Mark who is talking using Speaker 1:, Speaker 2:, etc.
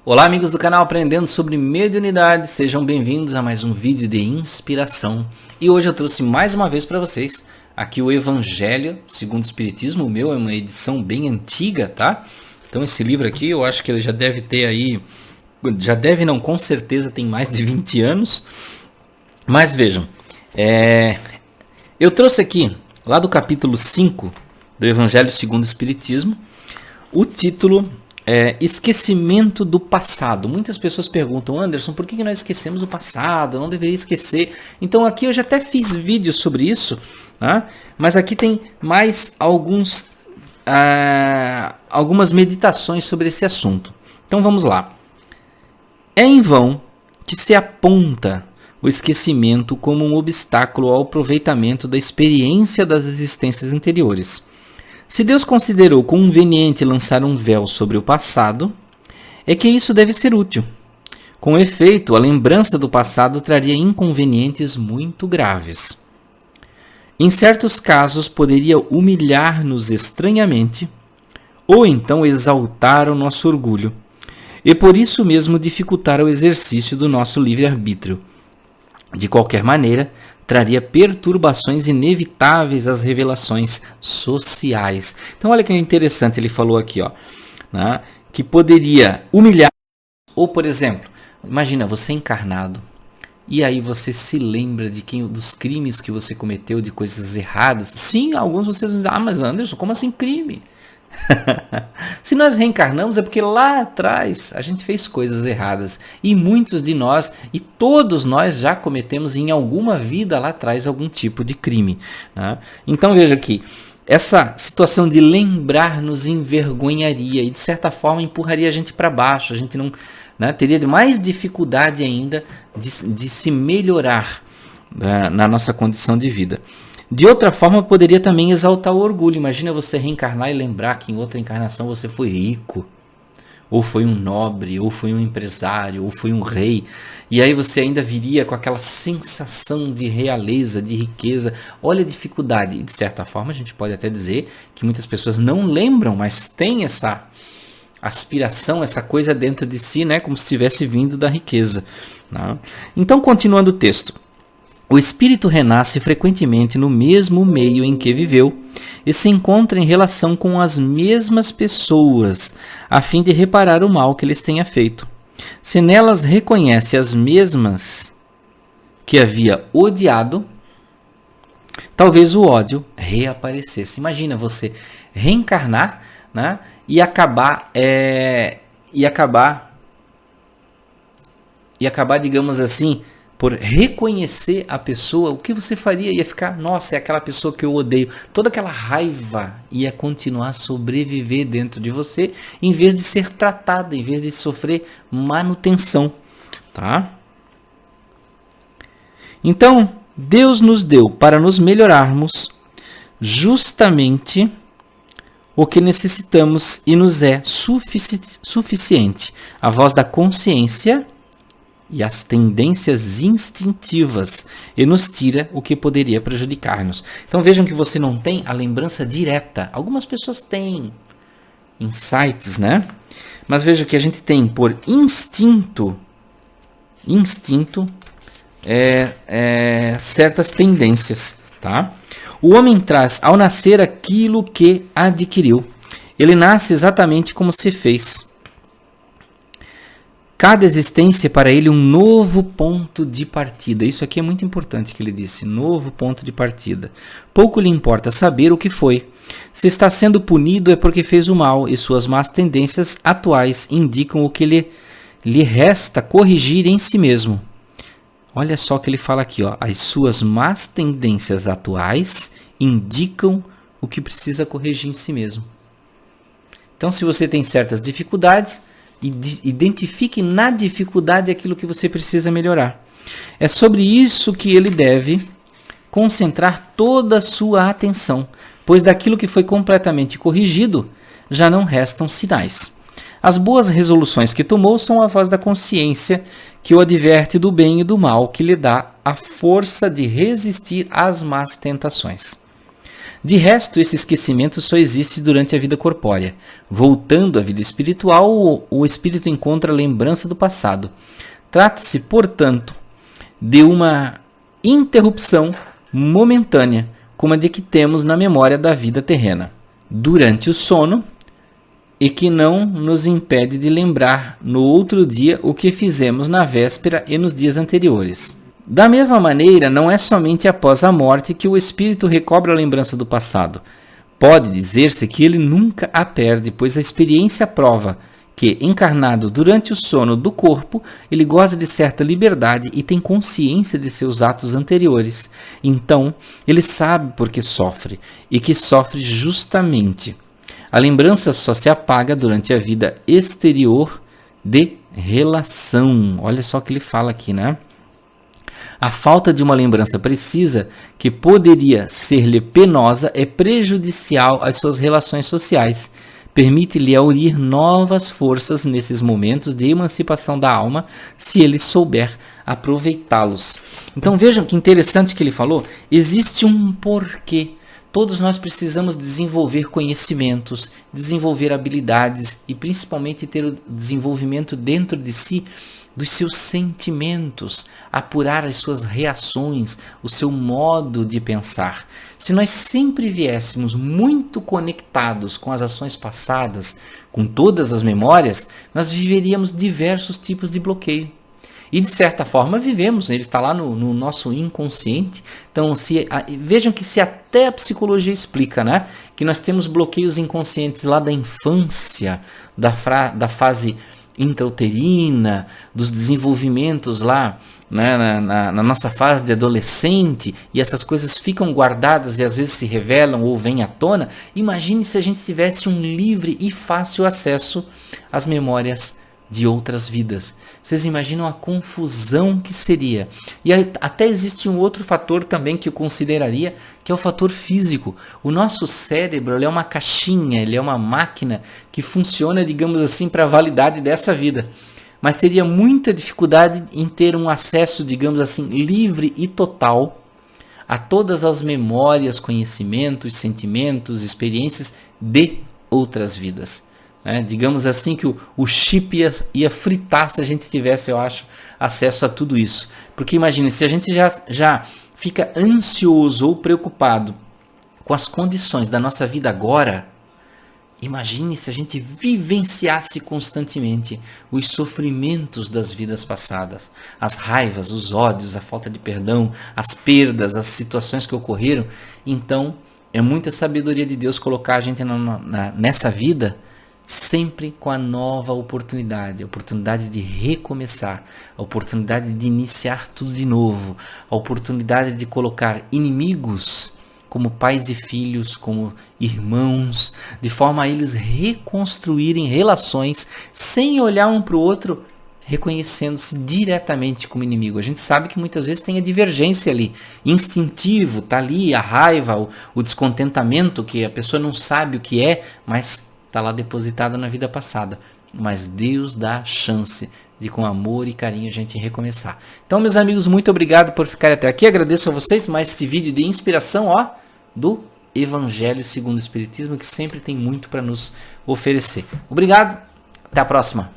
Speaker 1: Olá amigos do canal Aprendendo sobre Mediunidade, sejam bem-vindos a mais um vídeo de inspiração. E hoje eu trouxe mais uma vez para vocês aqui o Evangelho segundo o Espiritismo. O meu é uma edição bem antiga, tá? Então esse livro aqui eu acho que ele já deve ter aí, com certeza tem mais de 20 anos. Mas vejam, eu trouxe aqui lá do capítulo 5 do Evangelho segundo o Espiritismo, o título esquecimento do passado. Muitas pessoas perguntam: Anderson, por que nós esquecemos o passado? Eu não deveria esquecer. Então aqui eu já até fiz vídeos sobre isso, né? Mas aqui tem mais algumas meditações sobre esse assunto. Então vamos lá. É em vão que se aponta o esquecimento como um obstáculo ao aproveitamento da experiência das existências anteriores. Se Deus considerou conveniente lançar um véu sobre o passado, é que isso deve ser útil. Com efeito, a lembrança do passado traria inconvenientes muito graves. Em certos casos, poderia humilhar-nos estranhamente, ou então exaltar o nosso orgulho, e por isso mesmo dificultar o exercício do nosso livre-arbítrio. De qualquer maneira, traria perturbações inevitáveis às revelações sociais. Então olha que interessante, ele falou aqui, né, que poderia humilhar, ou por exemplo, imagina você encarnado, e aí você se lembra dos crimes que você cometeu, de coisas erradas. Sim, alguns vocês dizem: mas Anderson, como assim crime? Se nós reencarnamos é porque lá atrás a gente fez coisas erradas, e muitos de nós, e todos nós já cometemos em alguma vida lá atrás algum tipo de crime, né? Então veja aqui, essa situação de lembrar nos envergonharia e de certa forma empurraria a gente para baixo. A gente não, né, teria mais dificuldade ainda de se melhorar, né, na nossa condição de vida. De outra forma, poderia também exaltar o orgulho. Imagina você reencarnar e lembrar que em outra encarnação você foi rico, ou foi um nobre, ou foi um empresário, ou foi um rei. E aí você ainda viria com aquela sensação de realeza, de riqueza. Olha a dificuldade. E de certa forma, a gente pode até dizer que muitas pessoas não lembram, mas tem essa aspiração, essa coisa dentro de si, né, como se tivesse vindo da riqueza, né? Então, continuando o texto. O espírito renasce frequentemente no mesmo meio em que viveu e se encontra em relação com as mesmas pessoas, a fim de reparar o mal que lhes tenha feito. Se nelas reconhece as mesmas que havia odiado, talvez o ódio reaparecesse. Imagina você reencarnar, né, e acabar, digamos assim, por reconhecer a pessoa. O que você faria? Ia ficar: nossa, é aquela pessoa que eu odeio. Toda aquela raiva ia continuar a sobreviver dentro de você, em vez de ser tratada, em vez de sofrer manutenção, tá? Então, Deus nos deu para nos melhorarmos justamente o que necessitamos e nos é suficiente. A voz da consciência e as tendências instintivas, e nos tira o que poderia prejudicar-nos. Então vejam que você não tem a lembrança direta. Algumas pessoas têm insights, né? Mas vejam que a gente tem por instinto certas tendências, tá? O homem traz ao nascer aquilo que adquiriu. Ele nasce exatamente como se fez. Cada existência é para ele um novo ponto de partida. Isso aqui é muito importante que ele disse: novo ponto de partida. Pouco lhe importa saber o que foi. Se está sendo punido é porque fez o mal, e suas más tendências atuais indicam o que lhe resta corrigir em si mesmo. Olha só o que ele fala aqui, as suas más tendências atuais indicam o que precisa corrigir em si mesmo. Então, se você tem certas dificuldades, identifique na dificuldade aquilo que você precisa melhorar. É sobre isso que ele deve concentrar toda a sua atenção, pois daquilo que foi completamente corrigido, já não restam sinais. As boas resoluções que tomou são a voz da consciência, que o adverte do bem e do mal, que lhe dá a força de resistir às más tentações. De resto, esse esquecimento só existe durante a vida corpórea. Voltando à vida espiritual, o espírito encontra a lembrança do passado. Trata-se, portanto, de uma interrupção momentânea, como a de que temos na memória da vida terrena, durante o sono, e que não nos impede de lembrar no outro dia o que fizemos na véspera e nos dias anteriores. Da mesma maneira, não é somente após a morte que o espírito recobra a lembrança do passado. Pode dizer-se que ele nunca a perde, pois a experiência prova que, encarnado durante o sono do corpo, ele goza de certa liberdade e tem consciência de seus atos anteriores. Então, ele sabe por que sofre, e que sofre justamente. A lembrança só se apaga durante a vida exterior de relação. Olha só o que ele fala aqui, né? A falta de uma lembrança precisa, que poderia ser-lhe penosa, é prejudicial às suas relações sociais. Permite-lhe aurir novas forças nesses momentos de emancipação da alma, se ele souber aproveitá-los. Então vejam que interessante que ele falou. Existe um porquê. Todos nós precisamos desenvolver conhecimentos, desenvolver habilidades e principalmente ter o desenvolvimento dentro de si dos seus sentimentos, apurar as suas reações, o seu modo de pensar. Se nós sempre viéssemos muito conectados com as ações passadas, com todas as memórias, nós viveríamos diversos tipos de bloqueio. E de certa forma vivemos, ele está lá no nosso inconsciente. Então vejam que se até a psicologia explica, né, que nós temos bloqueios inconscientes lá da infância, da fase intrauterina, dos desenvolvimentos lá, né, na nossa fase de adolescente, e essas coisas ficam guardadas e às vezes se revelam ou vêm à tona. Imagine se a gente tivesse um livre e fácil acesso às memórias de outras vidas. Vocês imaginam a confusão que seria? E até existe um outro fator também que eu consideraria, que é o fator físico. O nosso cérebro, ele é uma caixinha, ele é uma máquina que funciona, digamos assim, para a validade dessa vida. Mas teria muita dificuldade em ter um acesso, digamos assim, livre e total a todas as memórias, conhecimentos, sentimentos, experiências de outras vidas. Digamos assim que o chip ia fritar se a gente tivesse, eu acho, acesso a tudo isso. Porque imagine, se a gente já fica ansioso ou preocupado com as condições da nossa vida agora, imagine se a gente vivenciasse constantemente os sofrimentos das vidas passadas, as raivas, os ódios, a falta de perdão, as perdas, as situações que ocorreram. Então, é muita sabedoria de Deus colocar a gente nessa vida sempre com a nova oportunidade, a oportunidade de recomeçar, a oportunidade de iniciar tudo de novo, a oportunidade de colocar inimigos como pais e filhos, como irmãos, de forma a eles reconstruírem relações sem olhar um para o outro, reconhecendo-se diretamente como inimigo. A gente sabe que muitas vezes tem a divergência ali, instintivo, tá ali a raiva, o descontentamento, que a pessoa não sabe o que é, mas está lá depositada na vida passada. Mas Deus dá a chance de, com amor e carinho, a gente recomeçar. Então, meus amigos, muito obrigado por ficarem até aqui. Agradeço a vocês mais esse vídeo de inspiração, do Evangelho segundo o Espiritismo, que sempre tem muito para nos oferecer. Obrigado, até a próxima.